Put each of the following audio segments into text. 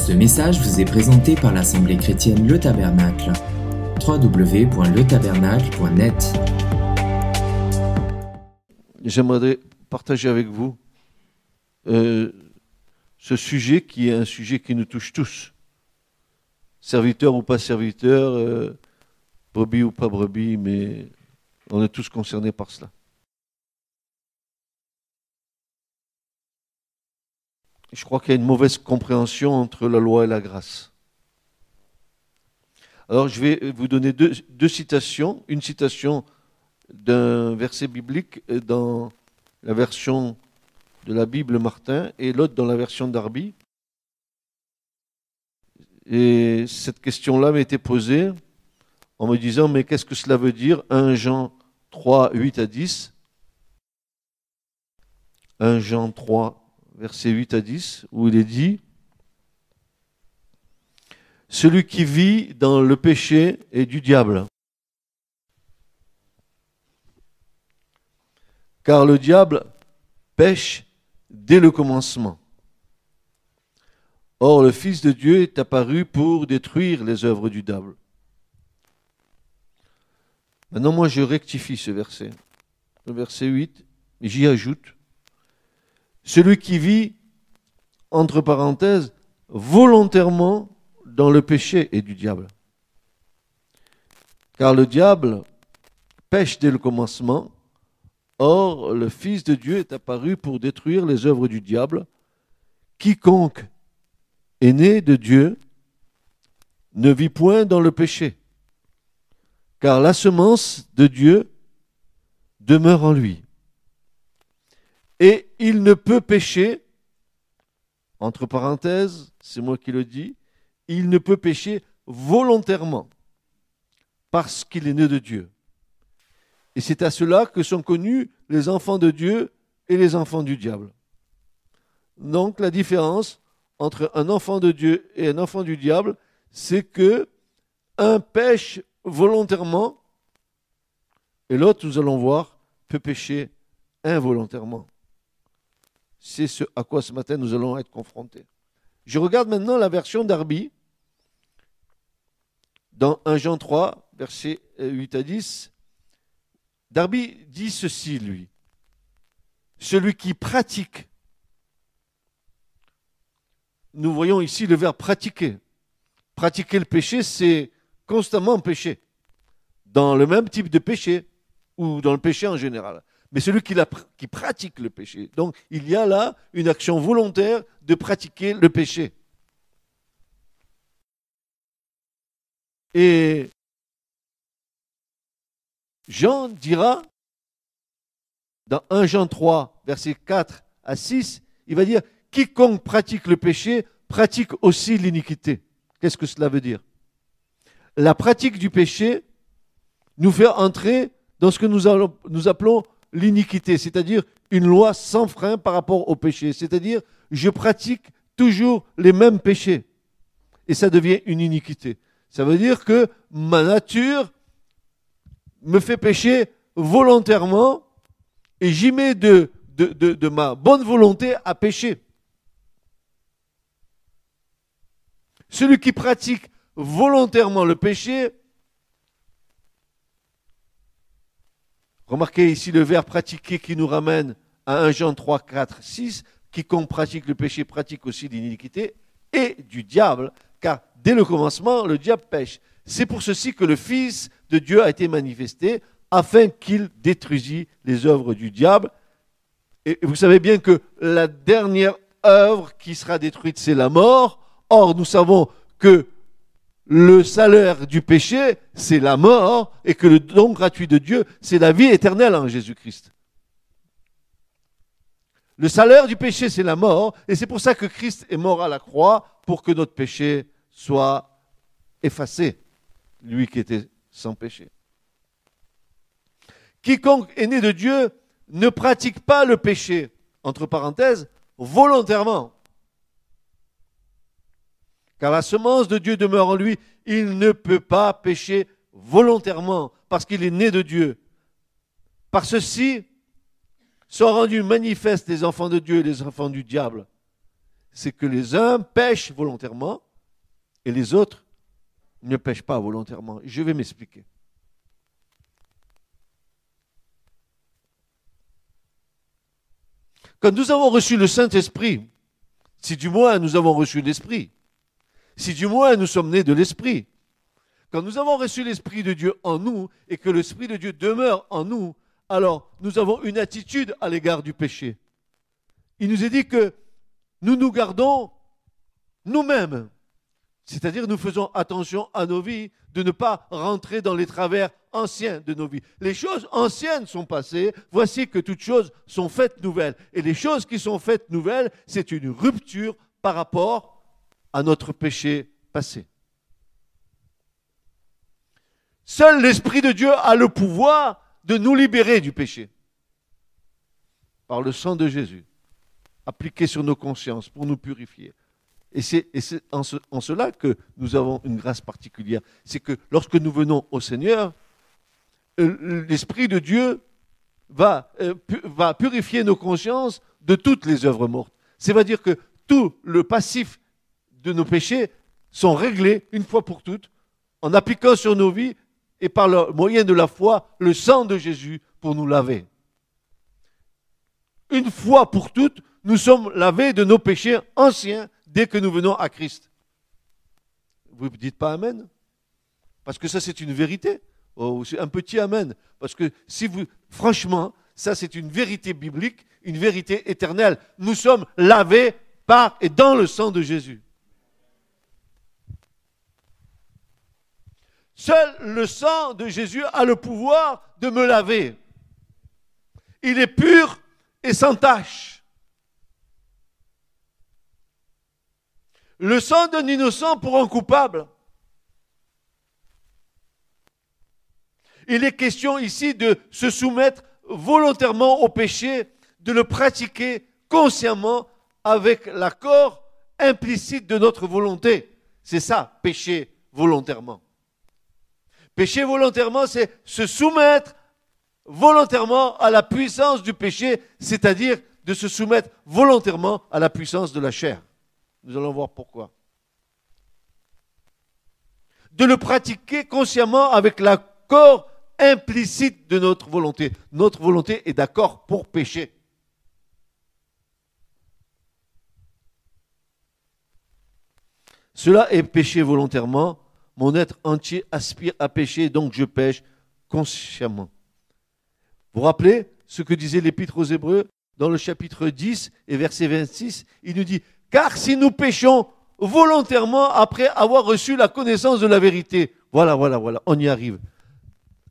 Ce message vous est présenté par l'Assemblée chrétienne Le Tabernacle. www.letabernacle.net. J'aimerais partager avec vous ce sujet qui est un sujet qui nous touche tous. Serviteurs ou pas serviteurs, brebis ou pas brebis, mais on est tous concernés par cela. Je crois qu'il y a une mauvaise compréhension entre la loi et la grâce. Alors je vais vous donner deux citations. Une citation d'un verset biblique dans la version de la Bible Martin et l'autre dans la version Darby. Et cette question-là m'a été posée en me disant, mais qu'est-ce que cela veut dire 1 Jean 3, 8 à 10. 1 Jean 3, versets 8 à 10, où il est dit « Celui qui vit dans le péché est du diable. Car le diable pêche dès le commencement. Or, le Fils de Dieu est apparu pour détruire les œuvres du diable. » Maintenant, moi, je rectifie ce verset. Le verset 8, et j'y ajoute celui qui vit, entre parenthèses, volontairement dans le péché est du diable. Car le diable pêche dès le commencement. Or, le Fils de Dieu est apparu pour détruire les œuvres du diable. Quiconque est né de Dieu ne vit point dans le péché, car la semence de Dieu demeure en lui. Et il ne peut pécher, entre parenthèses, c'est moi qui le dis, il ne peut pécher volontairement, parce qu'il est né de Dieu. Et c'est à cela que sont connus les enfants de Dieu et les enfants du diable. Donc la différence entre un enfant de Dieu et un enfant du diable, c'est que un pêche volontairement et l'autre, nous allons voir, peut pécher involontairement. C'est ce à quoi ce matin nous allons être confrontés. Je regarde maintenant la version Darby, dans 1 Jean 3, versets 8 à 10. Darby dit ceci, lui. Celui qui pratique. Nous voyons ici le verbe pratiquer. Pratiquer le péché, c'est constamment pécher. Dans le même type de péché, ou dans le péché en général. Mais celui qui pratique le péché. Donc, il y a là une action volontaire de pratiquer le péché. Et Jean dira, dans 1 Jean 3, versets 4 à 6, il va dire « Quiconque pratique le péché, pratique aussi l'iniquité. » Qu'est-ce que cela veut dire? La pratique du péché nous fait entrer dans ce que nous appelons l'iniquité, c'est-à-dire une loi sans frein par rapport au péché. C'est-à-dire, je pratique toujours les mêmes péchés. Et ça devient une iniquité. Ça veut dire que ma nature me fait pécher volontairement et j'y mets de ma bonne volonté à pécher. Celui qui pratique volontairement le péché, remarquez ici le verbe pratiquer qui nous ramène à 1 Jean 3, 4, 6. Quiconque pratique le péché pratique aussi l'iniquité et du diable, car dès le commencement, le diable pêche. C'est pour ceci que le Fils de Dieu a été manifesté, afin qu'il détruisît les œuvres du diable. Et vous savez bien que la dernière œuvre qui sera détruite, c'est la mort. Or, nous savons que le salaire du péché, c'est la mort, et que le don gratuit de Dieu, c'est la vie éternelle en Jésus-Christ. Le salaire du péché, c'est la mort, et c'est pour ça que Christ est mort à la croix, pour que notre péché soit effacé, lui qui était sans péché. Quiconque est né de Dieu ne pratique pas le péché, entre parenthèses, volontairement. Car la semence de Dieu demeure en lui, il ne peut pas pécher volontairement, parce qu'il est né de Dieu. Par ceci sont rendus manifestes les enfants de Dieu et les enfants du diable. c'est que les uns pêchent volontairement et les autres ne pêchent pas volontairement. Je vais m'expliquer. Quand nous avons reçu le Saint-Esprit, si du moins nous avons reçu l'Esprit, si du moins nous sommes nés de l'Esprit, quand nous avons reçu l'Esprit de Dieu en nous et que l'Esprit de Dieu demeure en nous, alors nous avons une attitude à l'égard du péché. Il nous est dit que nous nous gardons nous-mêmes, c'est-à-dire nous faisons attention à nos vies de ne pas rentrer dans les travers anciens de nos vies. Les choses anciennes sont passées, voici que toutes choses sont faites nouvelles. Et les choses qui sont faites nouvelles, c'est une rupture par rapport à notre péché passé. Seul l'Esprit de Dieu a le pouvoir de nous libérer du péché. Par le sang de Jésus, appliqué sur nos consciences pour nous purifier. Et c'est en cela que nous avons une grâce particulière. C'est que lorsque nous venons au Seigneur, l'Esprit de Dieu va purifier nos consciences de toutes les œuvres mortes. C'est-à-dire que tout le passif de nos péchés sont réglés une fois pour toutes en appliquant sur nos vies et par le moyen de la foi le sang de Jésus pour nous laver. Une fois pour toutes, nous sommes lavés de nos péchés anciens dès que nous venons à Christ. Vous ne dites pas Amen? Parce que ça, c'est une vérité. Oh, c'est un petit Amen. Parce que si vous, franchement, ça, c'est une vérité biblique, une vérité éternelle. Nous sommes lavés par et dans le sang de Jésus. Seul le sang de Jésus a le pouvoir de me laver. Il est pur et sans tache. Le sang d'un innocent pour un coupable. Il est question ici de se soumettre volontairement au péché, de le pratiquer consciemment avec l'accord implicite de notre volonté. C'est ça, pécher volontairement. Pécher volontairement, c'est se soumettre volontairement à la puissance du péché, c'est-à-dire de se soumettre volontairement à la puissance de la chair. Nous allons voir pourquoi. De le pratiquer consciemment avec l'accord implicite de notre volonté. Notre volonté est d'accord pour pécher. Cela est péché volontairement. Mon être entier aspire à pécher, donc je pêche consciemment. Vous vous rappelez ce que disait l'Épître aux Hébreux dans le chapitre 10 et verset 26? Il nous dit « Car si nous péchons volontairement après avoir reçu la connaissance de la vérité. » Voilà, on y arrive.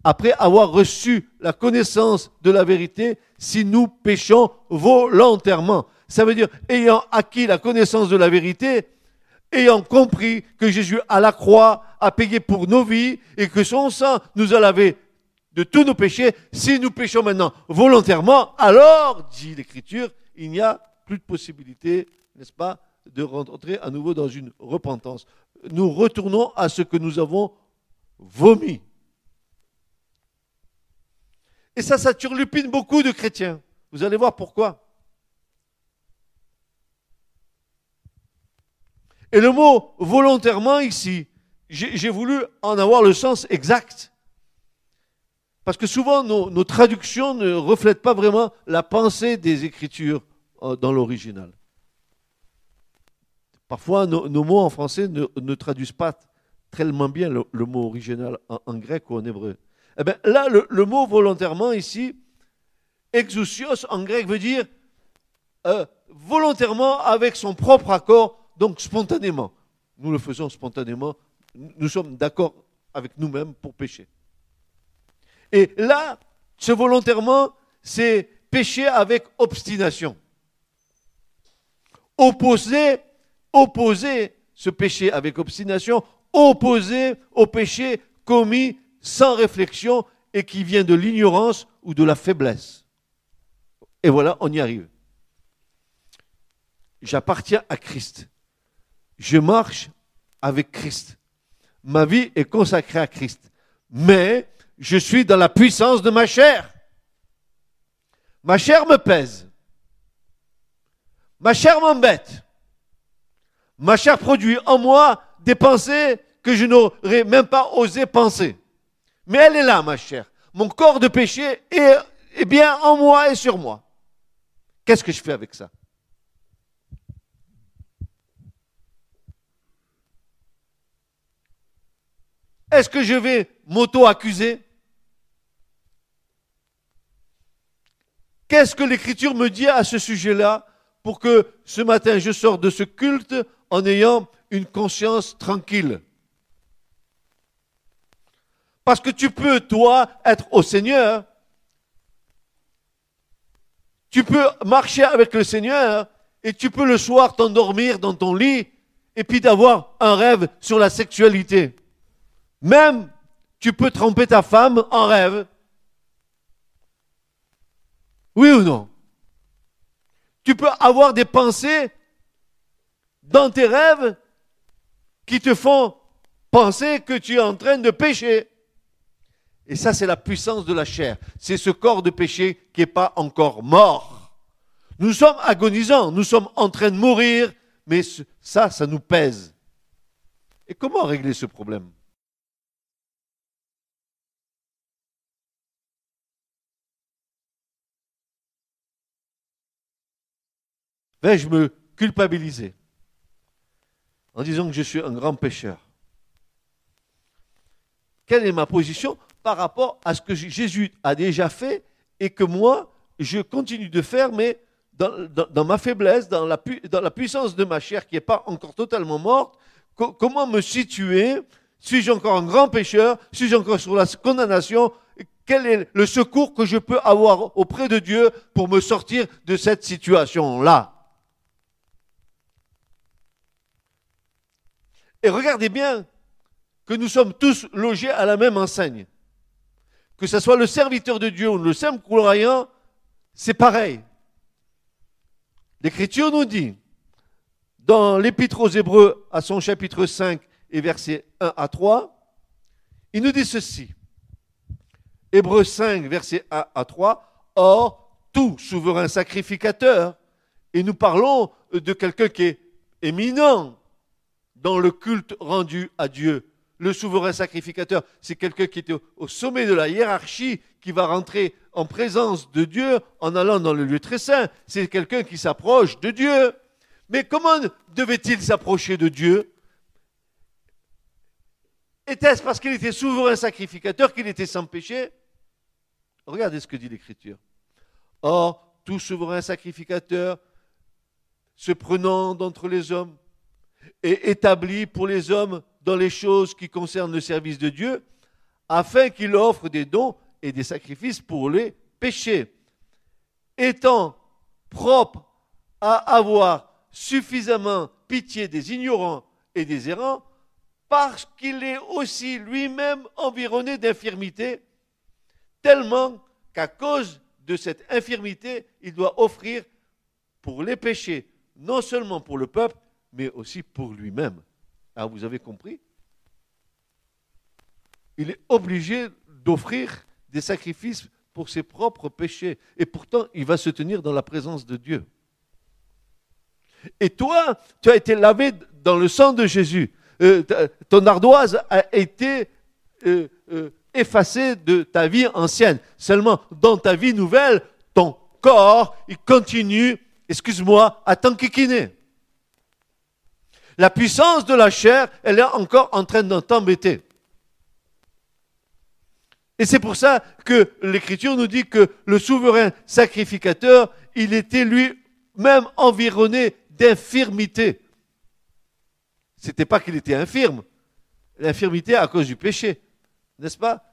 Après avoir reçu la connaissance de la vérité, si nous péchons volontairement. Ça veut dire, ayant acquis la connaissance de la vérité, ayant compris que Jésus à la croix a payé pour nos vies et que son sang nous a lavés de tous nos péchés, si nous péchons maintenant volontairement, alors, dit l'Écriture, il n'y a plus de possibilité, n'est-ce pas, de rentrer à nouveau dans une repentance. Nous retournons à ce que nous avons vomi. Et ça turlupine beaucoup de chrétiens. Vous allez voir pourquoi. Et le mot volontairement ici, j'ai voulu en avoir le sens exact. Parce que souvent, nos traductions ne reflètent pas vraiment la pensée des Écritures dans l'original. Parfois, nos mots en français ne traduisent pas tellement bien le mot original en grec ou en hébreu. Eh bien, là, le mot volontairement ici, exousios en grec veut dire volontairement avec son propre accord, donc spontanément. Nous le faisons spontanément. Nous sommes d'accord avec nous-mêmes pour pécher. Et là, ce volontairement, c'est pécher avec obstination. Opposer ce péché avec obstination, opposer au péché commis sans réflexion et qui vient de l'ignorance ou de la faiblesse. Et voilà, on y arrive. J'appartiens à Christ. Je marche avec Christ. Ma vie est consacrée à Christ. Mais je suis dans la puissance de ma chair. Ma chair me pèse. Ma chair m'embête. Ma chair produit en moi des pensées que je n'aurais même pas osé penser. Mais elle est là, ma chair. Mon corps de péché est bien en moi et sur moi. Qu'est-ce que je fais avec ça? Est-ce que je vais m'auto-accuser? Qu'est-ce que l'Écriture me dit à ce sujet-là pour que ce matin je sorte de ce culte en ayant une conscience tranquille? Parce que tu peux, toi, être au Seigneur. Tu peux marcher avec le Seigneur et tu peux le soir t'endormir dans ton lit et puis d'avoir un rêve sur la sexualité. Même, tu peux tromper ta femme en rêve. Oui ou non? Tu peux avoir des pensées dans tes rêves qui te font penser que tu es en train de pécher. Et ça, c'est la puissance de la chair. C'est ce corps de péché qui n'est pas encore mort. Nous sommes agonisants, nous sommes en train de mourir, mais ça nous pèse. Et comment régler ce problème? Vais-je me culpabiliser en disant que je suis un grand pécheur? Quelle est ma position par rapport à ce que Jésus a déjà fait et que moi, je continue de faire, mais dans ma faiblesse, dans la puissance de ma chair qui n'est pas encore totalement morte? Comment me situer? Suis-je encore un grand pécheur? Suis-je encore sur la condamnation? Quel est le secours que je peux avoir auprès de Dieu pour me sortir de cette situation-là? Et regardez bien que nous sommes tous logés à la même enseigne. Que ce soit le serviteur de Dieu ou le simple croyant, c'est pareil. L'Écriture nous dit, dans l'Épître aux Hébreux, à son chapitre 5 et versets 1 à 3, il nous dit ceci. Hébreux 5, versets 1 à 3, or, tout souverain sacrificateur, et nous parlons de quelqu'un qui est éminent dans le culte rendu à Dieu. Le souverain sacrificateur, c'est quelqu'un qui est au sommet de la hiérarchie, qui va rentrer en présence de Dieu en allant dans le lieu très saint. C'est quelqu'un qui s'approche de Dieu. Mais comment devait-il s'approcher de Dieu? Était-ce parce qu'il était souverain sacrificateur qu'il était sans péché? Regardez ce que dit l'Écriture. Or, tout souverain sacrificateur, se prenant d'entre les hommes, et établi pour les hommes dans les choses qui concernent le service de Dieu, afin qu'il offre des dons et des sacrifices pour les péchés, étant propre à avoir suffisamment pitié des ignorants et des errants, parce qu'il est aussi lui-même environné d'infirmité, tellement qu'à cause de cette infirmité, il doit offrir pour les péchés, non seulement pour le peuple, mais aussi pour lui-même. Alors vous avez compris? Il est obligé d'offrir des sacrifices pour ses propres péchés. Et pourtant, il va se tenir dans la présence de Dieu. Et toi, tu as été lavé dans le sang de Jésus. Ton ardoise a été effacée de ta vie ancienne. Seulement, dans ta vie nouvelle, ton corps, il continue, excuse-moi, à t'enquiquiner. La puissance de la chair, elle est encore en train de t'embêter. Et c'est pour ça que l'Écriture nous dit que le souverain sacrificateur, il était lui-même environné d'infirmité. Ce n'était pas qu'il était infirme. L'infirmité à cause du péché, n'est-ce pas?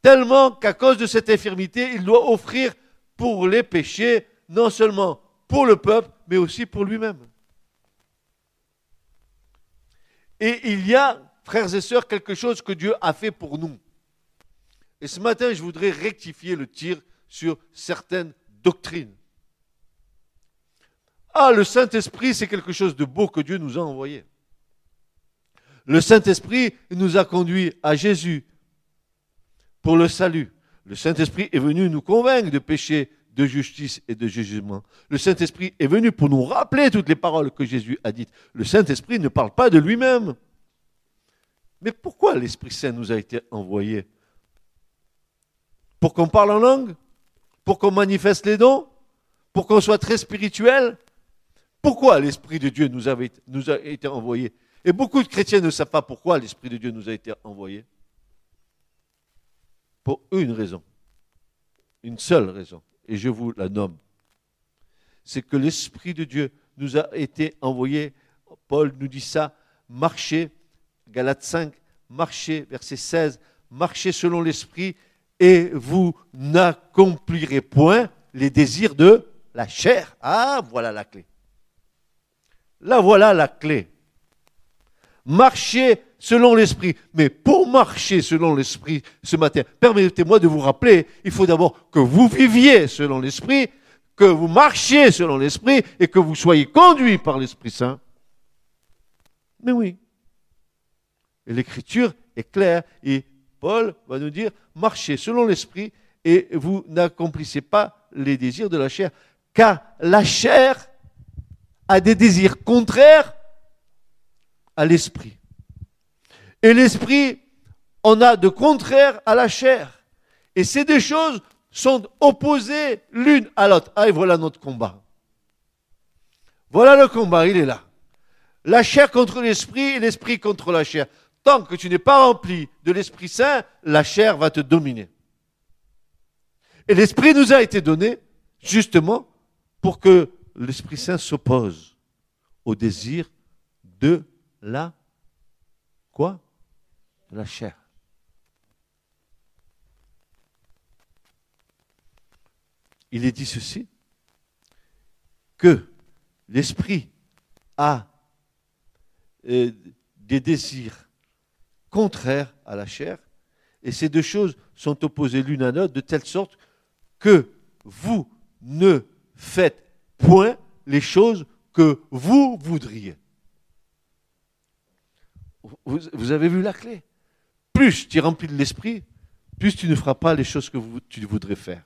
Tellement qu'à cause de cette infirmité, il doit offrir pour les péchés, non seulement pour le peuple, mais aussi pour lui-même. Et il y a, frères et sœurs, quelque chose que Dieu a fait pour nous. Et ce matin, je voudrais rectifier le tir sur certaines doctrines. Ah, le Saint-Esprit, c'est quelque chose de beau que Dieu nous a envoyé. Le Saint-Esprit nous a conduits à Jésus pour le salut. Le Saint-Esprit est venu nous convaincre de péché, de justice et de jugement. Le Saint-Esprit est venu pour nous rappeler toutes les paroles que Jésus a dites. Le Saint-Esprit ne parle pas de lui-même. Mais pourquoi l'Esprit Saint nous a été envoyé? Pour qu'on parle en langue? Pour qu'on manifeste les dons? Pour qu'on soit très spirituel? Pourquoi l'Esprit de Dieu nous a été envoyé? Et beaucoup de chrétiens ne savent pas pourquoi l'Esprit de Dieu nous a été envoyé. Pour une raison. Une seule raison. Et je vous la nomme. C'est que l'Esprit de Dieu nous a été envoyé. Paul nous dit ça. Marchez, Galates 5, marchez, verset 16. Marchez selon l'Esprit et vous n'accomplirez point les désirs de la chair. Ah, voilà la clé. Là, voilà la clé. Marchez selon l'Esprit. Mais pour marcher selon l'Esprit ce matin, permettez-moi de vous rappeler, il faut d'abord que vous viviez selon l'Esprit, que vous marchiez selon l'Esprit et que vous soyez conduits par l'Esprit Saint. Mais oui. Et l'Écriture est claire et Paul va nous dire, marchez selon l'Esprit et vous n'accomplissez pas les désirs de la chair. Car la chair a des désirs contraires à l'Esprit. Et l'Esprit en a de contraires à la chair. Et ces deux choses sont opposées l'une à l'autre. Ah, et voilà notre combat. Voilà le combat, il est là. La chair contre l'Esprit et l'Esprit contre la chair. Tant que tu n'es pas rempli de l'Esprit Saint, la chair va te dominer. Et l'Esprit nous a été donné justement pour que l'Esprit Saint s'oppose au désir de la quoi? De la chair. Il est dit ceci, que l'Esprit a des désirs contraires à la chair, et ces deux choses sont opposées l'une à l'autre de telle sorte que vous ne faites point les choses que vous voudriez. Vous avez vu la clé. Plus tu es rempli de l'Esprit, plus tu ne feras pas les choses que tu voudrais faire.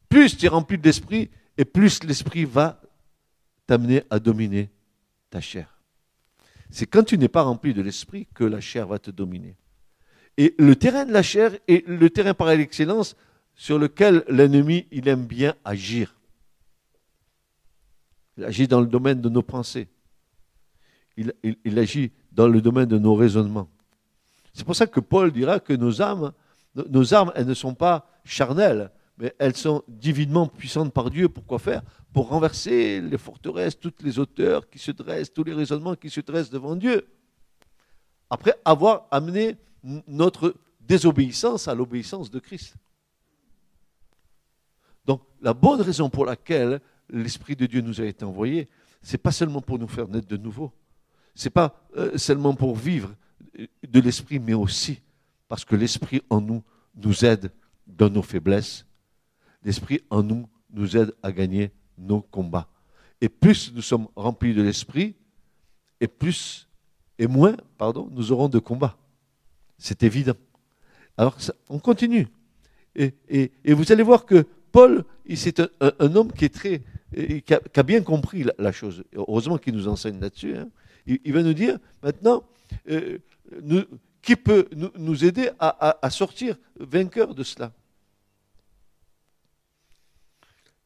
Plus tu es rempli de l'Esprit, et plus l'Esprit va t'amener à dominer ta chair. C'est quand tu n'es pas rempli de l'Esprit que la chair va te dominer. Et le terrain de la chair est le terrain par excellence sur lequel l'ennemi, il aime bien agir. Il agit dans le domaine de nos pensées. Il agit dans le domaine de nos raisonnements. C'est pour ça que Paul dira que nos armes, elles ne sont pas charnelles, mais elles sont divinement puissantes par Dieu. Pourquoi faire? Pour renverser les forteresses, toutes les hauteurs qui se dressent, tous les raisonnements qui se dressent devant Dieu. Après avoir amené notre désobéissance à l'obéissance de Christ. Donc, la bonne raison pour laquelle l'Esprit de Dieu nous a été envoyé, ce n'est pas seulement pour nous faire naître de nouveau. Ce n'est pas seulement pour vivre de l'Esprit, mais aussi parce que l'Esprit en nous nous aide dans nos faiblesses. L'Esprit en nous nous aide à gagner nos combats. Et plus nous sommes remplis de l'Esprit, et moins, nous aurons de combats. C'est évident. Alors, on continue. Et vous allez voir que Paul, c'est un homme qui a bien compris la chose. Heureusement qu'il nous enseigne là-dessus. Hein. Il va nous dire, maintenant, qui peut nous aider à sortir vainqueur de cela.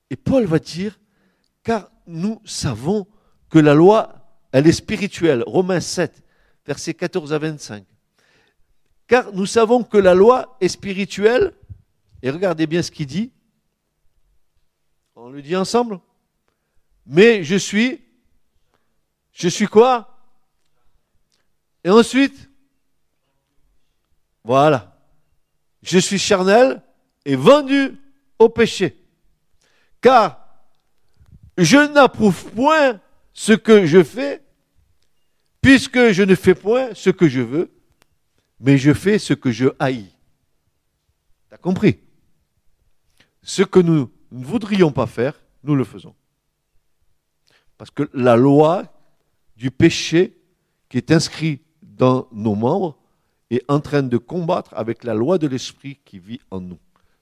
Et Paul va dire, car nous savons que la loi, elle est spirituelle. Romains 7, versets 14 à 25. Car nous savons que la loi est spirituelle. Et regardez bien ce qu'il dit. On le dit ensemble. Mais je suis quoi? Et ensuite, voilà. Je suis charnel et vendu au péché. Car je n'approuve point ce que je fais, puisque je ne fais point ce que je veux, mais je fais ce que je haïs. T'as compris? Ce que nous ne voudrions pas faire, nous le faisons. Parce que la loi du péché qui est inscrite dans nos membres est en train de combattre avec la loi de l'esprit qui vit en nous.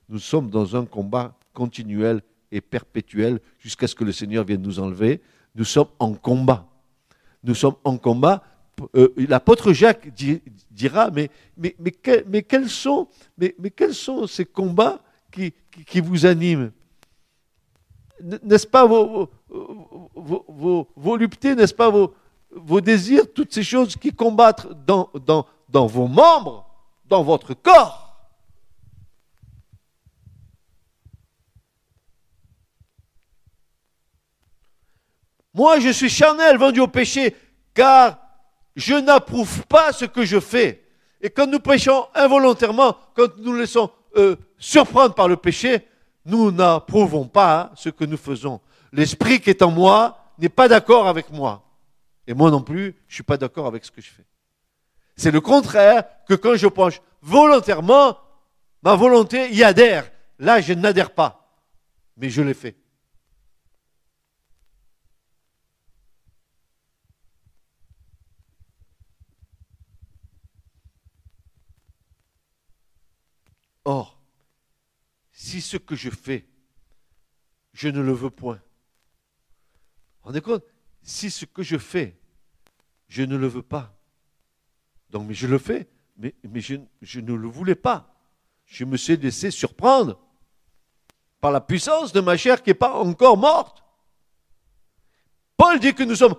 Nous sommes dans un combat continuel et perpétuel jusqu'à ce que le Seigneur vienne nous enlever. Nous sommes en combat. Nous sommes en combat. L'apôtre Jacques dira, mais quels sont ces combats qui vous animent? N'est-ce pas vos voluptés, n'est-ce pas vos désirs, toutes ces choses qui combattent dans vos membres, dans votre corps? Moi, je suis charnel, vendu au péché, car je n'approuve pas ce que je fais. Et quand nous péchons involontairement, quand nous nous laissons surprendre par le péché, nous n'approuvons pas ce que nous faisons. L'esprit qui est en moi n'est pas d'accord avec moi. Et moi non plus, je ne suis pas d'accord avec ce que je fais. C'est le contraire que quand je penche volontairement, ma volonté y adhère. Là, je n'adhère pas, mais je l'ai fait. Or, si ce que je fais, je ne le veux point. Vous vous rendez compte? Si ce que je fais, je ne le veux pas. Donc, mais je le fais, mais je ne le voulais pas. Je me suis laissé surprendre par la puissance de ma chair qui n'est pas encore morte. Paul dit que nous sommes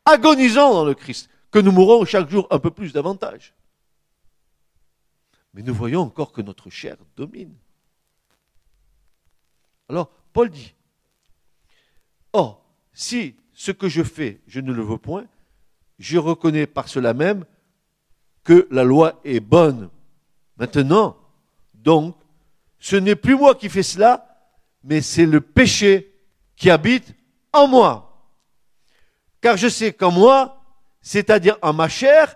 agonisants dans le Christ, que nous mourrons chaque jour un peu plus davantage. Mais nous voyons encore que notre chair domine. Alors, Paul dit, or, si ce que je fais, je ne le veux point, je reconnais par cela même que la loi est bonne. Maintenant, donc, ce n'est plus moi qui fais cela, mais c'est le péché qui habite en moi. Car je sais qu'en moi, c'est-à-dire en ma chair,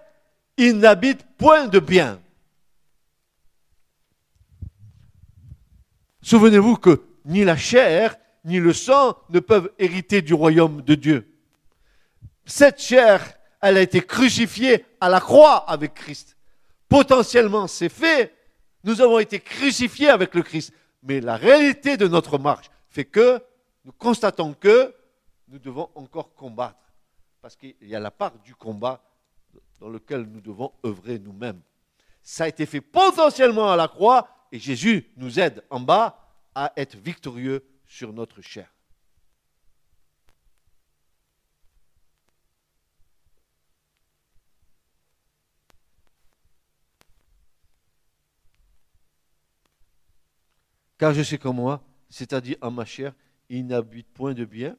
il n'habite point de bien. Souvenez-vous que ni la chair, ni le sang ne peuvent hériter du royaume de Dieu. Cette chair, elle a été crucifiée à la croix avec Christ. Potentiellement, c'est fait. Nous avons été crucifiés avec le Christ. Mais la réalité de notre marche fait que nous constatons que nous devons encore combattre. Parce qu'il y a la part du combat dans lequel nous devons œuvrer nous-mêmes. Ça a été fait potentiellement à la croix et Jésus nous aide en bas à être victorieux sur notre chair. Car je sais qu'en moi, c'est-à-dire en ma chair, il n'habite point de bien,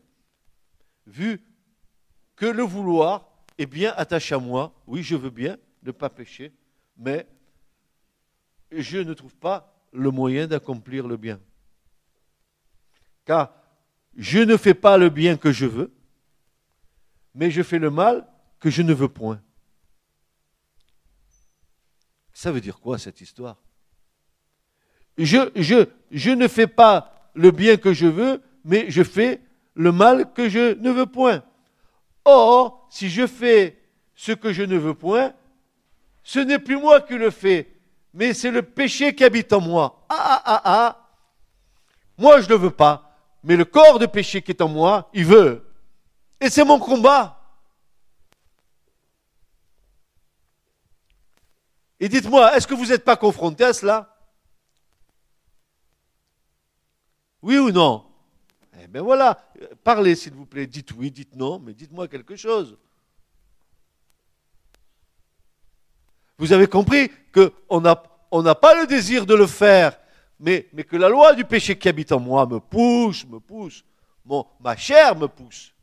vu que le vouloir est bien attaché à moi. Oui, je veux bien ne pas pécher, mais je ne trouve pas le moyen d'accomplir le bien. Car je ne fais pas le bien que je veux, mais je fais le mal que je ne veux point. Ça veut dire quoi cette histoire? Je ne fais pas le bien que je veux, mais je fais le mal que je ne veux point. Or, si je fais ce que je ne veux point, ce n'est plus moi qui le fais, mais c'est le péché qui habite en moi. Moi, je ne le veux pas, mais le corps de péché qui est en moi, il veut. Et c'est mon combat. Et dites-moi, est-ce que vous n'êtes pas confronté à cela? Oui ou non? Eh bien voilà, parlez s'il vous plaît, dites oui, dites non, mais dites-moi quelque chose. Vous avez compris qu'on n'a pas le désir de le faire, mais que la loi du péché qui habite en moi me pousse, ma chair me pousse.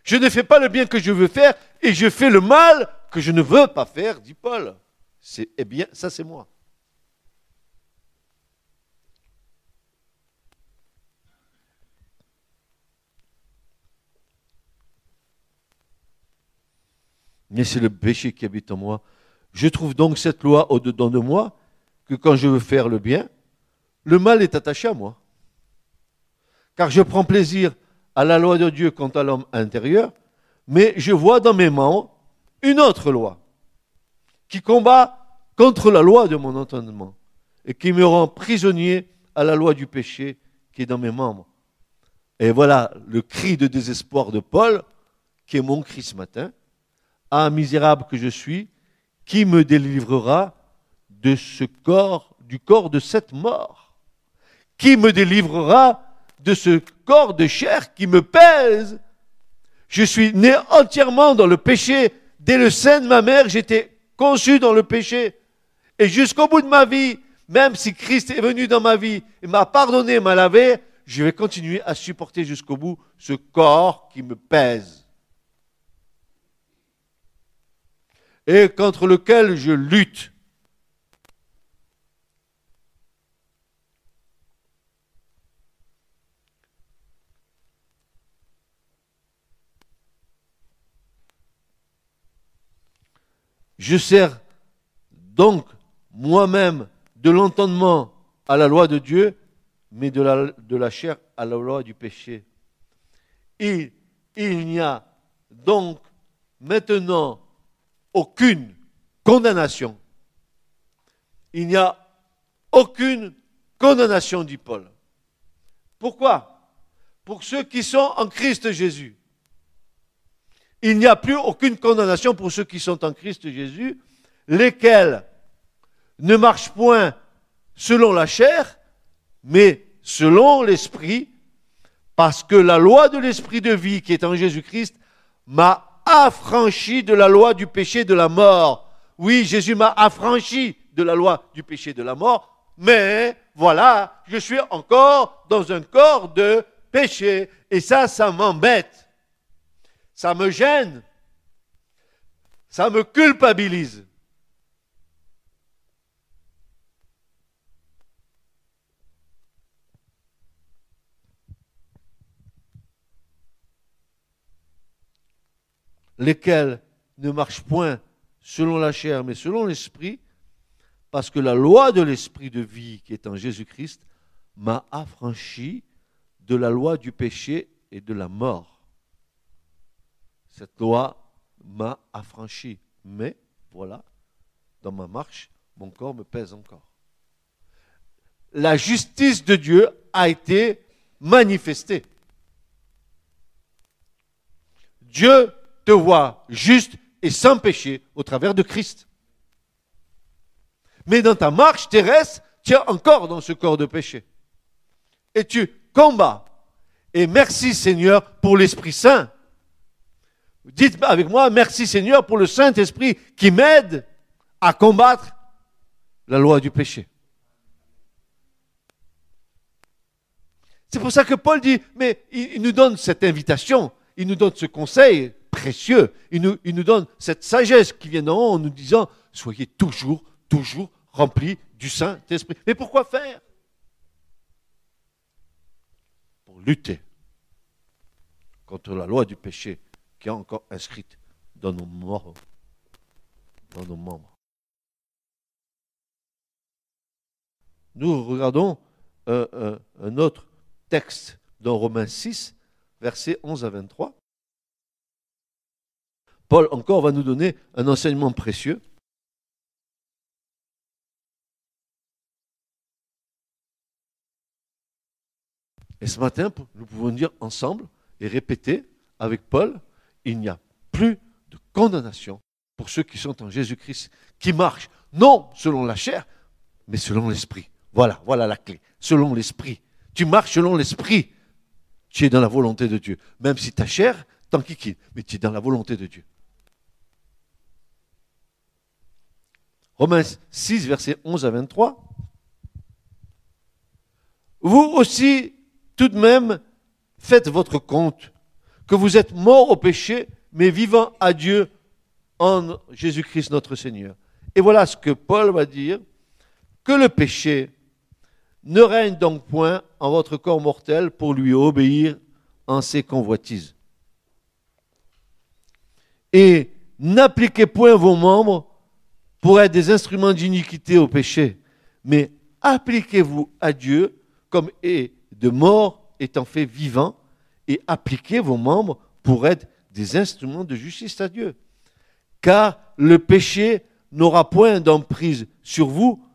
Je ne fais pas le bien que je veux faire et je fais le mal que je ne veux pas faire, dit Paul. Eh bien, ça c'est moi. Mais c'est le péché qui habite en moi. Je trouve donc cette loi au-dedans de moi, que quand je veux faire le bien, le mal est attaché à moi. Car je prends plaisir à la loi de Dieu quant à l'homme intérieur, mais je vois dans mes membres une autre loi, qui combat contre la loi de mon entendement, et qui me rend prisonnier à la loi du péché qui est dans mes membres. Et voilà le cri de désespoir de Paul, qui est mon cri ce matin. Ah, misérable que je suis, qui me délivrera de ce corps, du corps de cette mort? Qui me délivrera de ce corps de chair qui me pèse? Je suis né entièrement dans le péché. Dès le sein de ma mère, j'étais conçu dans le péché. Et jusqu'au bout de ma vie, même si Christ est venu dans ma vie et m'a pardonné, m'a lavé, je vais continuer à supporter jusqu'au bout ce corps qui me pèse. Et contre lequel je lutte. Je sers donc moi-même de l'entendement à la loi de Dieu, mais de la chair à la loi du péché. Il n'y a donc maintenant aucune condamnation. Il n'y a aucune condamnation, dit Paul. Pourquoi? Pour ceux qui sont en Christ Jésus. Il n'y a plus aucune condamnation pour ceux qui sont en Christ Jésus, lesquels ne marchent point selon la chair, mais selon l'esprit, parce que la loi de l'esprit de vie qui est en Jésus-Christ m'a affranchi de la loi du péché de la mort. Oui, Jésus m'a affranchi de la loi du péché de la mort, mais voilà, je suis encore dans un corps de péché, et ça m'embête. Ça me gêne, ça me culpabilise. Lesquels ne marchent point selon la chair, mais selon l'esprit, parce que la loi de l'esprit de vie qui est en Jésus-Christ m'a affranchi de la loi du péché et de la mort. Cette loi m'a affranchi. Mais, voilà, dans ma marche, mon corps me pèse encore. La justice de Dieu a été manifestée. Dieu te voit juste et sans péché au travers de Christ. Mais dans ta marche terrestre, tu es encore dans ce corps de péché. Et tu combats. Et merci Seigneur pour l'Esprit Saint. Dites avec moi, merci Seigneur pour le Saint-Esprit qui m'aide à combattre la loi du péché. C'est pour ça que Paul dit, mais il nous donne cette invitation, il nous donne ce conseil précieux, il nous donne cette sagesse qui vient d'en haut en nous disant, soyez toujours remplis du Saint-Esprit. Mais pourquoi faire? Pour lutter contre la loi du péché qui est encore inscrite dans nos membres. Nous regardons un autre texte dans Romains 6, versets 11 à 23. Paul encore va nous donner un enseignement précieux. Et ce matin, nous pouvons dire ensemble et répéter avec Paul, il n'y a plus de condamnation pour ceux qui sont en Jésus-Christ, qui marchent non selon la chair, mais selon l'esprit. Voilà la clé. Selon l'esprit. Tu marches selon l'esprit. Tu es dans la volonté de Dieu. Même si ta chair t'enquiquine, mais tu es dans la volonté de Dieu. Romains 6, versets 11 à 23. Vous aussi, tout de même, faites votre compte que vous êtes morts au péché, mais vivants à Dieu en Jésus-Christ notre Seigneur. Et voilà ce que Paul va dire, que le péché ne règne donc point en votre corps mortel pour lui obéir en ses convoitises. Et n'appliquez point vos membres pour être des instruments d'iniquité au péché, mais appliquez-vous à Dieu comme est de mort étant fait vivant, et appliquez vos membres pour être des instruments de justice à Dieu. Car le péché n'aura point d'emprise sur vous,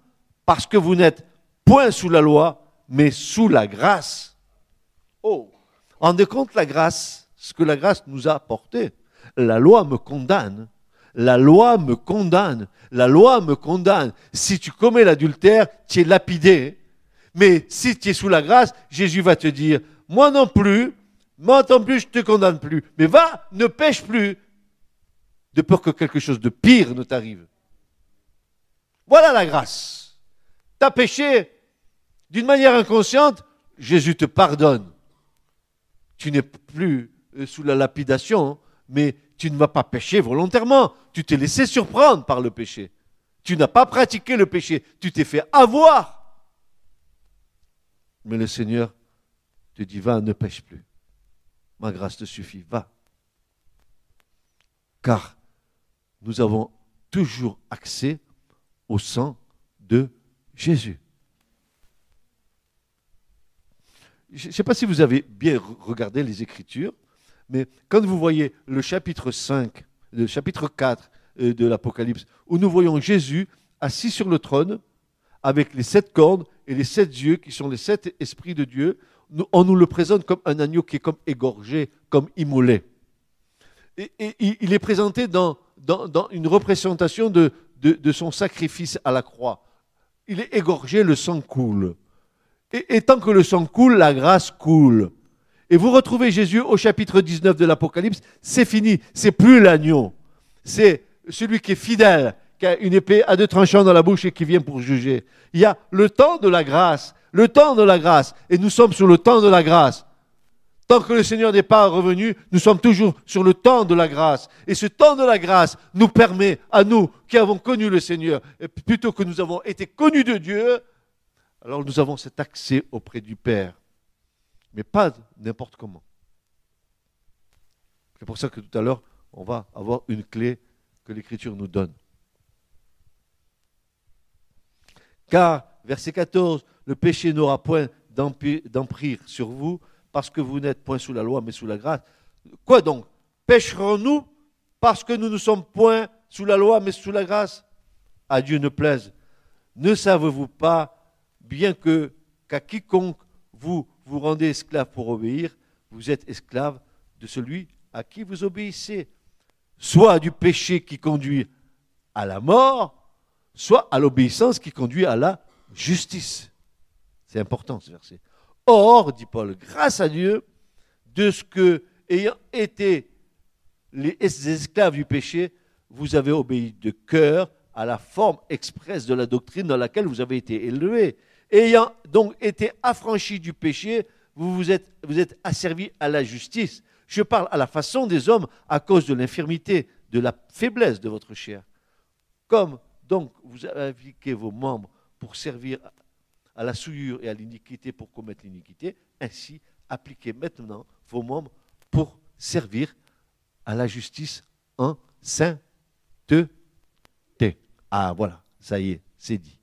parce que vous n'êtes point sous la loi, mais sous la grâce. Oh, rendez compte la grâce, ce que la grâce nous a apporté. La loi me condamne. La loi me condamne. La loi me condamne. Si tu commets l'adultère, tu es lapidé. Mais si tu es sous la grâce, Jésus va te dire, moi non plus, je ne te condamne plus. Mais va, ne pêche plus, de peur que quelque chose de pire ne t'arrive. Voilà la grâce. Tu as péché d'une manière inconsciente, Jésus te pardonne. Tu n'es plus sous la lapidation, mais tu ne vas pas pécher volontairement. Tu t'es laissé surprendre par le péché. Tu n'as pas pratiqué le péché. Tu t'es fait avoir. Mais le Seigneur te dit, va, ne pêche plus. Ma grâce te suffit, va. Car nous avons toujours accès au sang de Jésus. Je ne sais pas si vous avez bien regardé les Écritures, mais quand vous voyez le chapitre 5, le chapitre 4 de l'Apocalypse, où nous voyons Jésus assis sur le trône, avec les 7 cornes et les 7 yeux, qui sont les 7 esprits de Dieu, on nous le présente comme un agneau qui est comme égorgé, comme immolé. Et il est présenté dans une représentation de son sacrifice à la croix. Il est égorgé, le sang coule. Et tant que le sang coule, la grâce coule. Et vous retrouvez Jésus au chapitre 19 de l'Apocalypse, c'est fini, c'est plus l'agneau. C'est celui qui est fidèle, qui a une épée à 2 tranchants dans la bouche et qui vient pour juger. Il y a le temps de la grâce, le temps de la grâce. Et nous sommes sur le temps de la grâce. Tant que le Seigneur n'est pas revenu, nous sommes toujours sur le temps de la grâce. Et ce temps de la grâce nous permet, à nous qui avons connu le Seigneur, et plutôt que nous avons été connus de Dieu, alors nous avons cet accès auprès du Père. Mais pas n'importe comment. C'est pour ça que tout à l'heure, on va avoir une clé que l'Écriture nous donne. Car, verset 14, le péché n'aura point d'empire sur vous, parce que vous n'êtes point sous la loi, mais sous la grâce. Quoi donc? Pécherons-nous parce que nous ne sommes point sous la loi, mais sous la grâce? À Dieu ne plaise. Ne savez-vous pas, bien qu'à quiconque vous vous rendez esclave pour obéir, vous êtes esclave de celui à qui vous obéissez, soit du péché qui conduit à la mort, soit à l'obéissance qui conduit à la justice. C'est important ce verset. Or, dit Paul, grâce à Dieu, de ce que, ayant été les esclaves du péché, vous avez obéi de cœur à la forme expresse de la doctrine dans laquelle vous avez été élevés. Ayant donc été affranchis du péché, vous êtes asservis à la justice. Je parle à la façon des hommes à cause de l'infirmité, de la faiblesse de votre chair. Comme donc vous avez appliqué vos membres pour servir à la souillure et à l'iniquité pour commettre l'iniquité, ainsi appliquez maintenant vos membres pour servir à la justice en sainteté. Ah voilà, ça y est, c'est dit.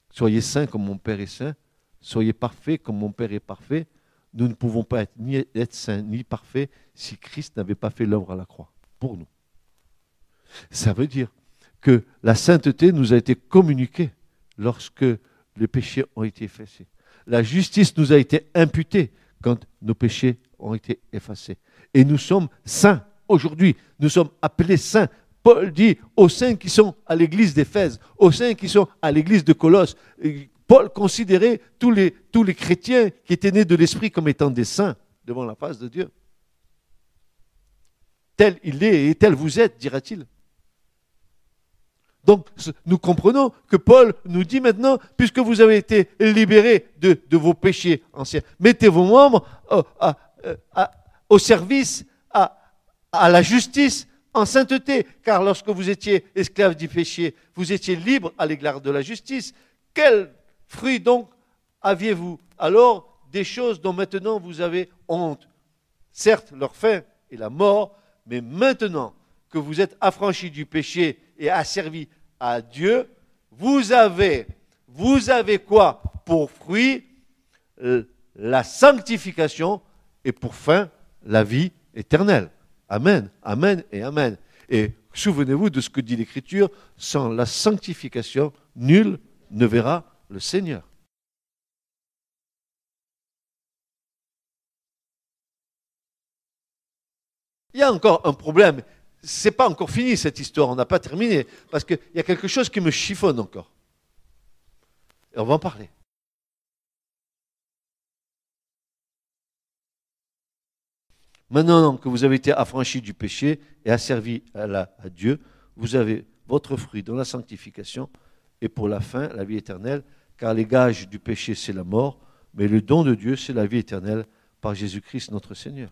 Soyez saints comme mon Père est saint, soyez parfaits comme mon Père est parfait. Nous ne pouvons pas être saints ni parfaits si Christ n'avait pas fait l'œuvre à la croix pour nous. Ça veut dire que la sainteté nous a été communiquée lorsque les péchés ont été effacés. La justice nous a été imputée quand nos péchés ont été effacés. Et nous sommes saints aujourd'hui. Nous sommes appelés saints. Paul dit aux saints qui sont à l'église d'Éphèse, aux saints qui sont à l'église de Colosse. Paul considérait tous les chrétiens qui étaient nés de l'Esprit comme étant des saints devant la face de Dieu. Tel il est et tel vous êtes, dira-t-il. Donc, nous comprenons que Paul nous dit maintenant, puisque vous avez été libérés de vos péchés anciens, mettez vos membres au service, à la justice, en sainteté. Car lorsque vous étiez esclaves du péché, vous étiez libres à l'égard de la justice. Quel fruit donc aviez-vous alors des choses dont maintenant vous avez honte? Certes, leur fin est la mort, mais maintenant que vous êtes affranchis du péché et asservis à Dieu, vous avez quoi pour fruit? La sanctification et pour fin la vie éternelle. Amen, amen et amen. Et Souvenez-vous de ce que dit l'Écriture, sans la sanctification, nul ne verra le Seigneur. Il y a encore un problème. Ce n'est pas encore fini cette histoire, on n'a pas terminé, parce qu'il y a quelque chose qui me chiffonne encore. Et on va en parler. Maintenant que vous avez été affranchis du péché et asservis à Dieu, vous avez votre fruit dans la sanctification et pour la fin, la vie éternelle, car les gages du péché, c'est la mort, mais le don de Dieu, c'est la vie éternelle par Jésus-Christ notre Seigneur.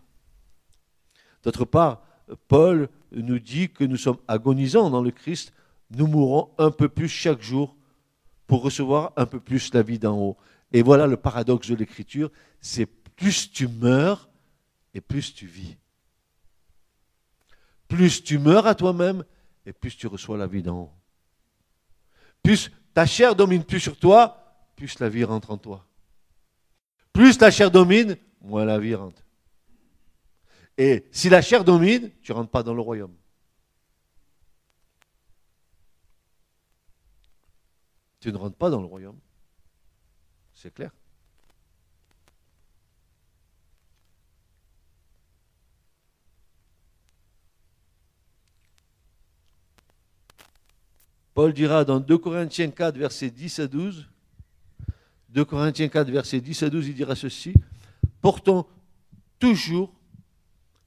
D'autre part, Paul nous dit que nous sommes agonisants dans le Christ, nous mourons un peu plus chaque jour pour recevoir un peu plus la vie d'en haut. Et voilà le paradoxe de l'Écriture, c'est plus tu meurs et plus tu vis. Plus tu meurs à toi-même et plus tu reçois la vie d'en haut. Plus ta chair domine plus sur toi, plus la vie rentre en toi. Plus la chair domine, moins la vie rentre. Et si la chair domine, tu ne rentres pas dans le royaume. Tu ne rentres pas dans le royaume. C'est clair. Paul dira dans 2 Corinthiens 4, versets 10 à 12, 2 Corinthiens 4, versets 10 à 12, il dira ceci, « Portons toujours,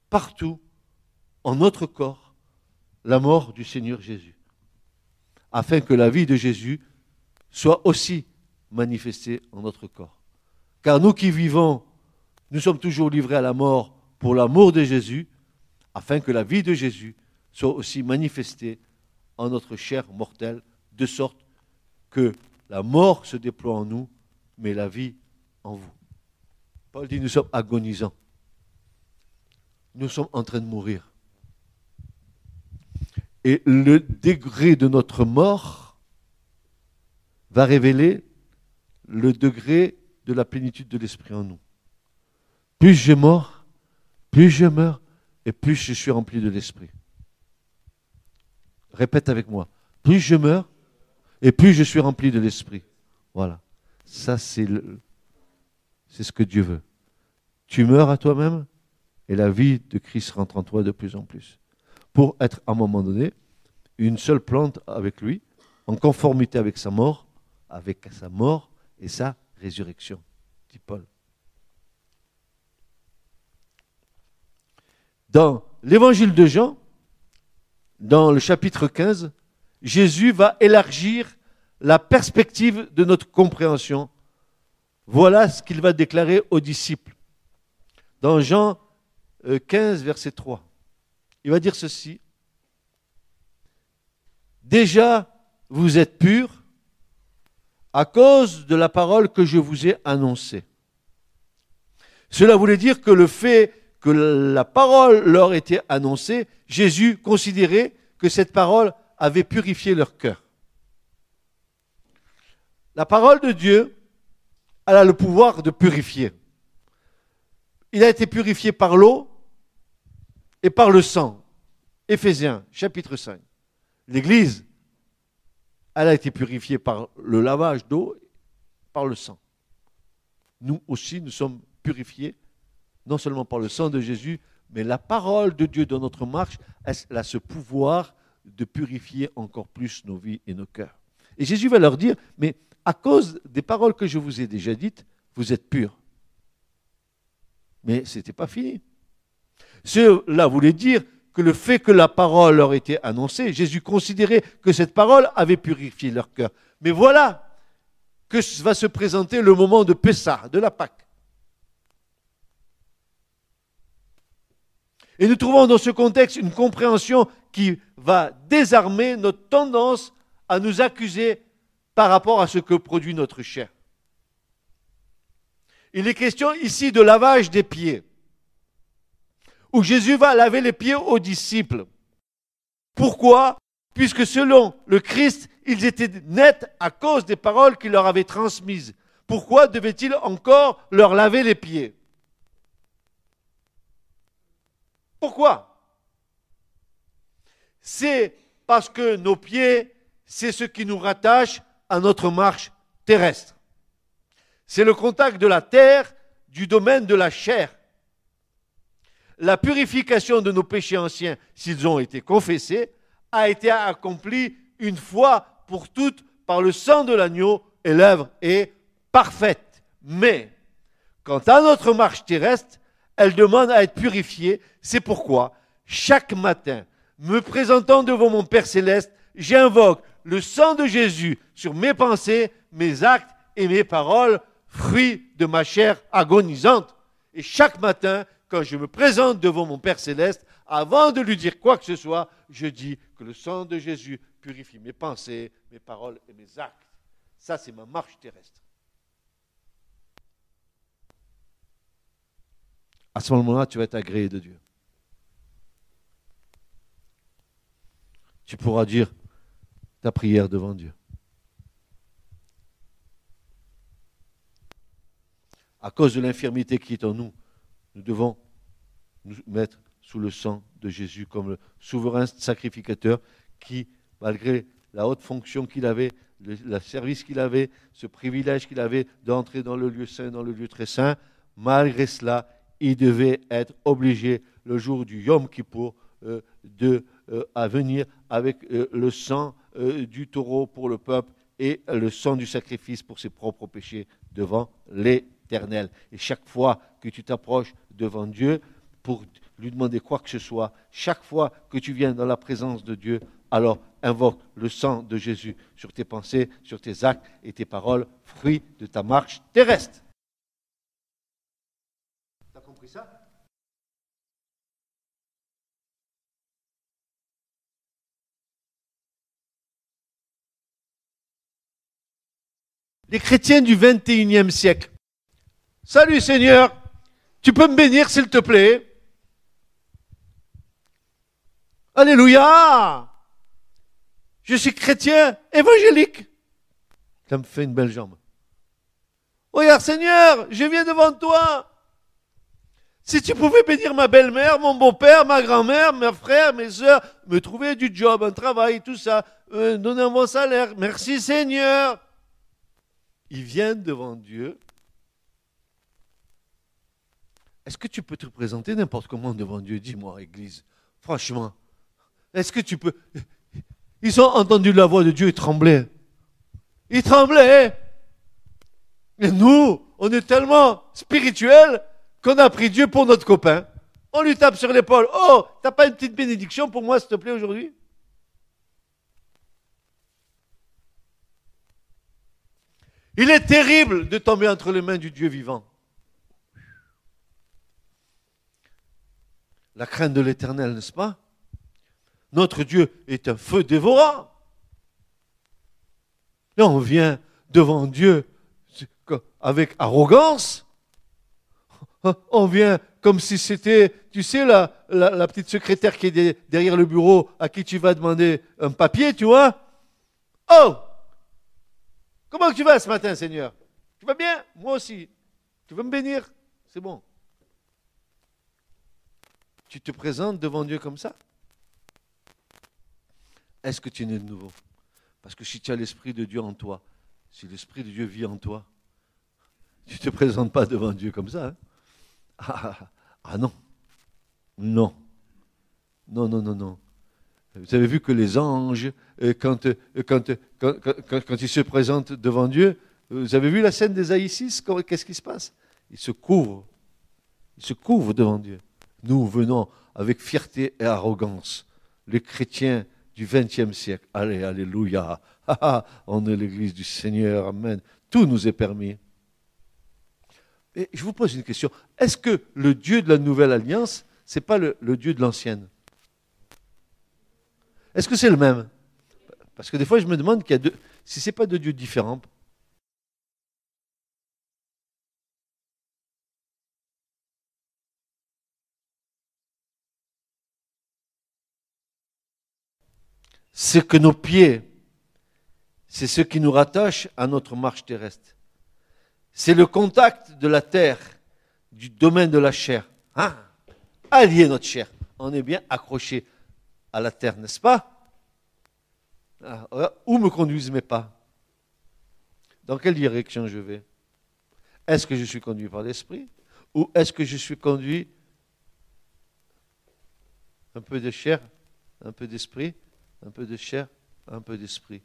partout, en notre corps, la mort du Seigneur Jésus, afin que la vie de Jésus soit aussi manifestée en notre corps. Car nous qui vivons, nous sommes toujours livrés à la mort pour l'amour de Jésus, afin que la vie de Jésus soit aussi manifestée en notre chair mortelle, de sorte que la mort se déploie en nous, mais la vie en vous. » Paul dit, nous sommes agonisants. Nous sommes en train de mourir. Et le degré de notre mort va révéler le degré de la plénitude de l'esprit en nous. Plus je meurs, plus je meurs, et plus je suis rempli de l'esprit. Répète avec moi. Plus je meurs, et plus je suis rempli de l'esprit. Voilà. Ça, c'est ce que Dieu veut. Tu meurs à toi-même, et la vie de Christ rentre en toi de plus en plus. Pour être, à un moment donné, une seule plante avec lui, en conformité avec sa mort et sa résurrection, dit Paul. Dans l'évangile de Jean, dans le chapitre 15, Jésus va élargir la perspective de notre compréhension. Voilà ce qu'il va déclarer aux disciples. Dans Jean 15, verset 3, il va dire ceci. Déjà, vous êtes purs à cause de la parole que je vous ai annoncée. Cela voulait dire que le fait que la parole leur était annoncée, Jésus considérait que cette parole avait purifié leur cœur. La parole de Dieu, elle a le pouvoir de purifier. Il a été purifié par l'eau et par le sang. Éphésiens, chapitre 5. L'Église, elle a été purifiée par le lavage d'eau, par le sang. Nous aussi, nous sommes purifiés, non seulement par le sang de Jésus, mais la parole de Dieu dans notre marche, elle a ce pouvoir de purifier encore plus nos vies et nos cœurs. Et Jésus va leur dire, mais à cause des paroles que je vous ai déjà dites, vous êtes purs. Mais ce n'était pas fini. Cela voulait dire que le fait que la parole leur était annoncée, Jésus considérait que cette parole avait purifié leur cœur. Mais voilà que va se présenter le moment de Pessah, de la Pâque. Et nous trouvons dans ce contexte une compréhension qui va désarmer notre tendance à nous accuser par rapport à ce que produit notre chair. Il est question ici de lavage des pieds, où Jésus va laver les pieds aux disciples. Pourquoi ? Puisque selon le Christ, ils étaient nets à cause des paroles qu'il leur avait transmises. Pourquoi devait-il encore leur laver les pieds ? Pourquoi ? c'est parce que nos pieds, c'est ce qui nous rattache à notre marche terrestre. C'est le contact de la terre, du domaine de la chair. La purification de nos péchés anciens, s'ils ont été confessés, a été accomplie une fois pour toutes par le sang de l'agneau et l'œuvre est parfaite. Mais, quant à notre marche terrestre, elle demande à être purifiée. C'est pourquoi, chaque matin, me présentant devant mon Père Céleste, j'invoque le sang de Jésus sur mes pensées, mes actes et mes paroles, fruits de ma chair agonisante. Et chaque matin, quand je me présente devant mon Père Céleste, avant de lui dire quoi que ce soit, je dis que le sang de Jésus purifie mes pensées, mes paroles et mes actes. Ça, c'est ma marche terrestre. À ce moment-là, tu vas être agréé de Dieu. Tu pourras dire ta prière devant Dieu. À cause de l'infirmité qui est en nous, nous devons nous mettre sous le sang de Jésus comme le souverain sacrificateur qui, malgré la haute fonction qu'il avait, le service qu'il avait, ce privilège qu'il avait d'entrer dans le lieu saint, dans le lieu très saint, malgré cela, il devait être obligé le jour du Yom Kippour à venir avec le sang du taureau pour le peuple et le sang du sacrifice pour ses propres péchés devant l'Éternel. Et chaque fois que tu t'approches devant Dieu pour lui demander quoi que ce soit, chaque fois que tu viens dans la présence de Dieu, alors invoque le sang de Jésus sur tes pensées, sur tes actes et tes paroles, fruits de ta marche terrestre. T'as compris ça? Les chrétiens du 21e siècle. Salut Seigneur, tu peux me bénir s'il te plaît? Alléluia! Je suis chrétien évangélique. Ça me fait une belle jambe. Regarde Seigneur, je viens devant toi. Si tu pouvais bénir ma belle-mère, mon beau-père, ma grand-mère, mes frères, mes soeurs, me trouver du job, un travail, tout ça, donner un bon salaire. Merci Seigneur. Ils viennent devant Dieu. Est-ce que tu peux te présenter n'importe comment devant Dieu? Dis-moi, Église. Franchement, est-ce que tu peux... Ils ont entendu la voix de Dieu et tremblaient. Ils tremblaient. Et nous, on est tellement spirituels qu'on a pris Dieu pour notre copain. On lui tape sur l'épaule. Oh, t'as pas une petite bénédiction pour moi, s'il te plaît, aujourd'hui? Il est terrible de tomber entre les mains du Dieu vivant. La crainte de l'Éternel, n'est-ce pas? Notre Dieu est un feu dévorant. Et on vient devant Dieu avec arrogance. On vient comme si c'était, tu sais, la petite secrétaire qui est derrière le bureau à qui tu vas demander un papier, tu vois. Oh! Comment tu vas ce matin, Seigneur? Tu vas bien? Moi aussi. Tu veux me bénir? C'est bon. Tu te présentes devant Dieu comme ça? Est-ce que tu es né de nouveau? Parce que si tu as l'Esprit de Dieu en toi, si l'Esprit de Dieu vit en toi, tu ne te présentes pas devant Dieu comme ça. Hein? Ah non. Non. Non, non, non, non. Vous avez vu que les anges, quand ils se présentent devant Dieu, vous avez vu la scène d'Ésaïe 6? Qu'est-ce qui se passe? Ils se couvrent. Ils se couvrent devant Dieu. Nous venons avec fierté et arrogance. Les chrétiens du XXe siècle. Allez, alléluia. On est l'église du Seigneur. Amen. Tout nous est permis. Et je vous pose une question. Est-ce que le Dieu de la nouvelle alliance, ce n'est pas le Dieu de l'ancienne? Est-ce que c'est le même? Parce que des fois, je me demande si ce n'est pas deux dieux différents. C'est que nos pieds, c'est ce qui nous rattache à notre marche terrestre. C'est le contact de la terre, du domaine de la chair. Allier notre chair. On est bien accroché. à la terre, n'est-ce pas? Où me conduisent mes pas? Dans quelle direction je vais? Est-ce que je suis conduit par l'esprit? Ou est-ce que je suis conduit un peu de chair, un peu d'esprit, un peu de chair, un peu d'esprit?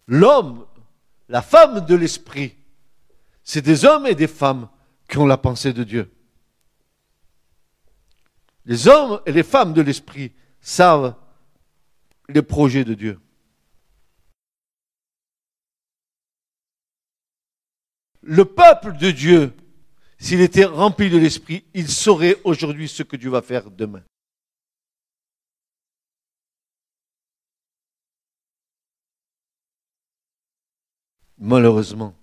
L'homme, la femme de l'esprit, c'est des hommes et des femmes qui ont la pensée de Dieu. Les hommes et les femmes de l'esprit savent les projets de Dieu. Le peuple de Dieu, s'il était rempli de l'esprit, il saurait aujourd'hui ce que Dieu va faire demain. Malheureusement,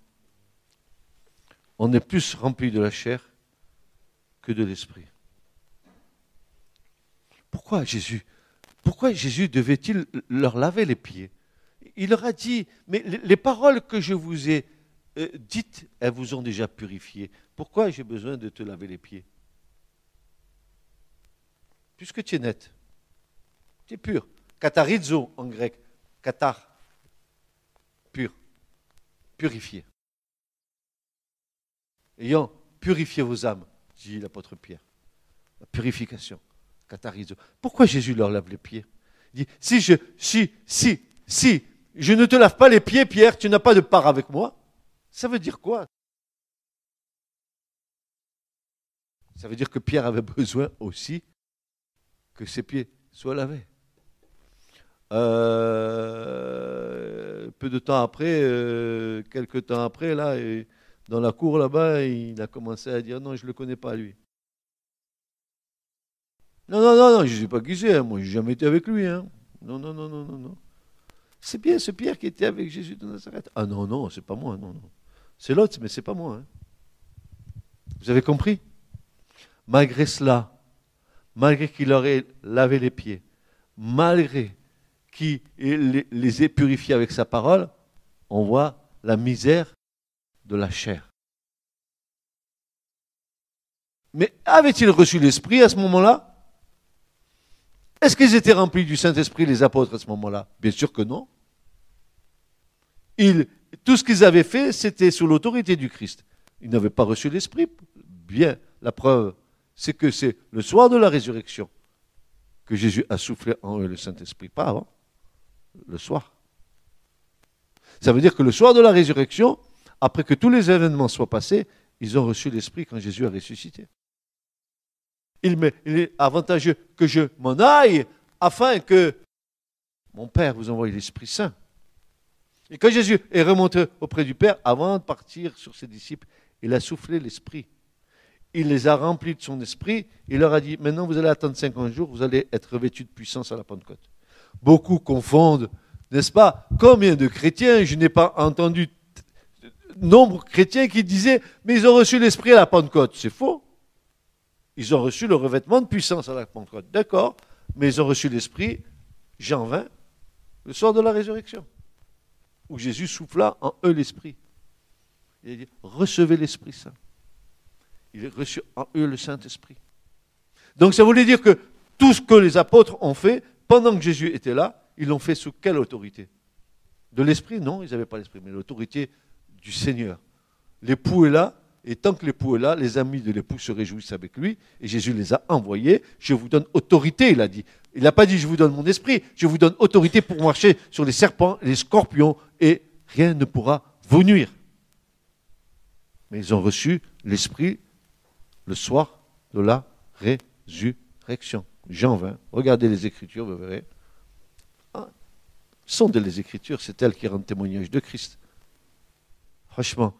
on est plus rempli de la chair que de l'esprit. Pourquoi Jésus devait-il leur laver les pieds? Il leur a dit, mais les paroles que je vous ai dites, elles vous ont déjà purifié. Pourquoi j'ai besoin de te laver les pieds? Puisque tu es net, tu es pur. Katharizo en grec, katar, pur, purifié. Ayant purifié vos âmes, dit l'apôtre Pierre. La purification, katharizo. Pourquoi Jésus leur lave les pieds? Il dit, si je ne te lave pas les pieds, Pierre, tu n'as pas de part avec moi. Ça veut dire quoi? Ça veut dire que Pierre avait besoin aussi que ses pieds soient lavés. Peu de temps après, quelques temps après, là, dans la cour là-bas, il a commencé à dire non, je ne le connais pas lui. Non, je ne sais pas qui c'est, hein. Moi je n'ai jamais été avec lui. Hein. Non. C'est bien ce Pierre qui était avec Jésus de Nazareth. Ah non, c'est pas moi, non. C'est l'autre, mais c'est pas moi. Hein. Vous avez compris? Malgré cela, malgré qu'il leur ait lavé les pieds, malgré qu'il les ait purifiés avec sa parole, on voit la misère de la chair. Mais avaient-ils reçu l'Esprit à ce moment-là? Est-ce qu'ils étaient remplis du Saint-Esprit, les apôtres, à ce moment-là? Bien sûr que non. Tout ce qu'ils avaient fait, c'était sous l'autorité du Christ. Ils n'avaient pas reçu l'Esprit. Bien, la preuve, c'est que c'est le soir de la résurrection que Jésus a soufflé en eux le Saint-Esprit. Pas avant, le soir. Ça veut dire que le soir de la résurrection, après que tous les événements soient passés, ils ont reçu l'Esprit quand Jésus a ressuscité. Il est avantageux que je m'en aille afin que mon Père vous envoie l'Esprit Saint. Et quand Jésus est remonté auprès du Père, avant de partir sur ses disciples, il a soufflé l'Esprit. Il les a remplis de son esprit. Il leur a dit, maintenant vous allez attendre 50 jours, vous allez être revêtus de puissance à la Pentecôte. Beaucoup confondent, n'est-ce pas? Combien de chrétiens, je n'ai pas entendu nombre de chrétiens qui disaient, mais ils ont reçu l'Esprit à la Pentecôte. C'est faux. Ils ont reçu le revêtement de puissance à la Pentecôte. D'accord, mais ils ont reçu l'Esprit, Jean 20, le soir de la résurrection, où Jésus souffla en eux l'Esprit. Il a dit, recevez l'Esprit Saint. Il a reçu en eux le Saint-Esprit. Donc ça voulait dire que tout ce que les apôtres ont fait, pendant que Jésus était là, ils l'ont fait sous quelle autorité? De l'Esprit? Non, ils n'avaient pas l'Esprit, mais l'autorité du Seigneur. L'époux est là, et tant que l'époux est là, les amis de l'époux se réjouissent avec lui, et Jésus les a envoyés. Je vous donne autorité, il a dit. Il n'a pas dit je vous donne mon esprit, je vous donne autorité pour marcher sur les serpents, les scorpions, et rien ne pourra vous nuire. Mais ils ont reçu l'Esprit le soir de la résurrection. Jean 20, regardez les Écritures, vous verrez. Sondez les Écritures, c'est elles qui rendent témoignage de Christ. Franchement,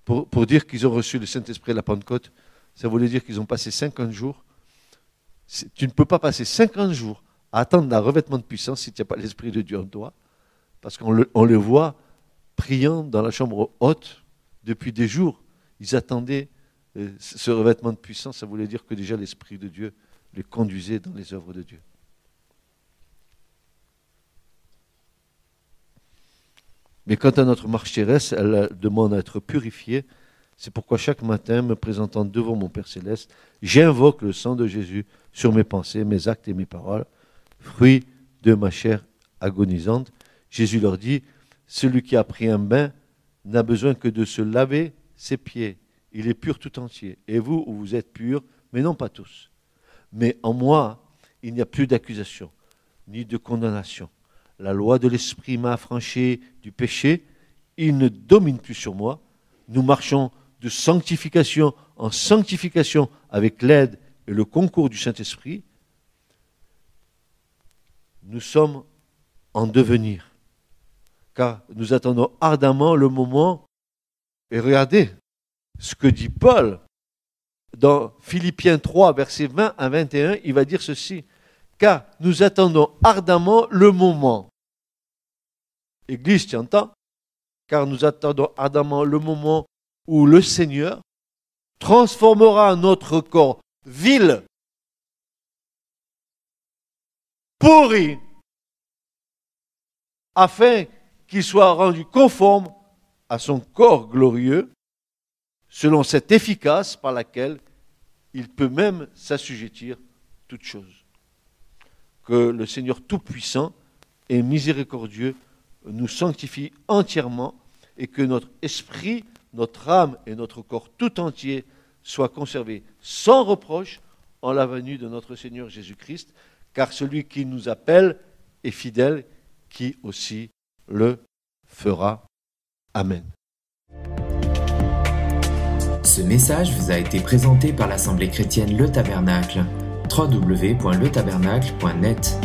pour dire qu'ils ont reçu le Saint-Esprit à la Pentecôte, ça voulait dire qu'ils ont passé 50 jours. Tu ne peux pas passer 50 jours à attendre un revêtement de puissance si tu n'as pas l'Esprit de Dieu en toi. Parce qu'on le voit priant dans la chambre haute depuis des jours. Ils attendaient ce revêtement de puissance. Ça voulait dire que déjà l'Esprit de Dieu les conduisait dans les œuvres de Dieu. Mais quant à notre marche terrestre, elle demande à être purifiée C'est pourquoi chaque matin, me présentant devant mon Père Céleste, j'invoque le sang de Jésus sur mes pensées, mes actes et mes paroles, fruit de ma chair agonisante. Jésus leur dit, celui qui a pris un bain n'a besoin que de se laver ses pieds. Il est pur tout entier. Et vous, vous êtes purs, mais non pas tous. Mais en moi, il n'y a plus d'accusation, ni de condamnation. La loi de l'Esprit m'a affranchi du péché. Il ne domine plus sur moi. Nous marchons de sanctification en sanctification avec l'aide et le concours du Saint-Esprit. Nous sommes en devenir, car nous attendons ardemment le moment. Et regardez ce que dit Paul dans Philippiens 3, versets 20 à 21, il va dire ceci, car nous attendons ardemment le moment. Église, tu entends? Car nous attendons ardemment le moment où le Seigneur transformera notre corps vil, pourri, afin qu'il soit rendu conforme à son corps glorieux, selon cette efficace par laquelle il peut même s'assujettir toutes choses. Que le Seigneur Tout-Puissant et miséricordieux nous sanctifie entièrement et que notre esprit, notre âme et notre corps tout entier soient conservés sans reproche en la venue de notre Seigneur Jésus-Christ, car celui qui nous appelle est fidèle, qui aussi le fera. Amen. Ce message vous a été présenté par l'Assemblée chrétienne Le Tabernacle. www.letabernacle.net